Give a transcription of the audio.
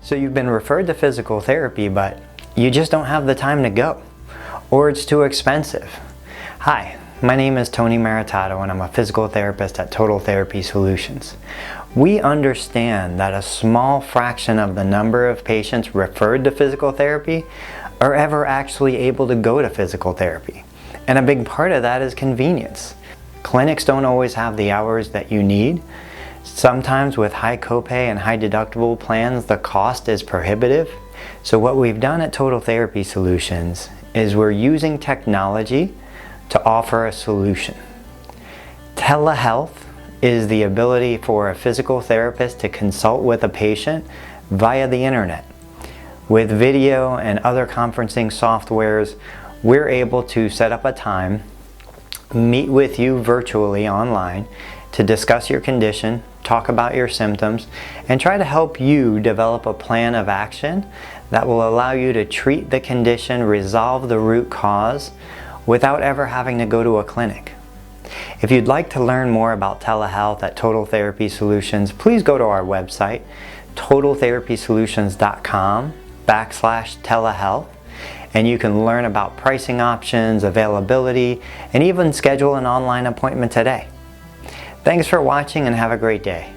So you've been referred to physical therapy, but you just don't have the time to go, or it's too expensive. Hi, my name is Tony Maritato and I'm a physical therapist at Total Therapy Solutions. We understand that a small fraction of the number of patients referred to physical therapy are ever actually able to go to physical therapy. And a big part of that is convenience. Clinics don't always have the hours that you need. Sometimes with high copay and high deductible plans, the cost is prohibitive. So what we've done at Total Therapy Solutions is we're using technology to offer a solution. Telehealth is the ability for a physical therapist to consult with a patient via the internet. With video and other conferencing softwares, we're able to set up a time, meet with you virtually online to discuss your condition, talk about your symptoms, and try to help you develop a plan of action that will allow you to treat the condition, resolve the root cause, without ever having to go to a clinic. If you'd like to learn more about telehealth at Total Therapy Solutions, please go to our website, totaltherapysolutions.com/telehealth, and you can learn about pricing options, availability, and even schedule an online appointment today. Thanks for watching and have a great day.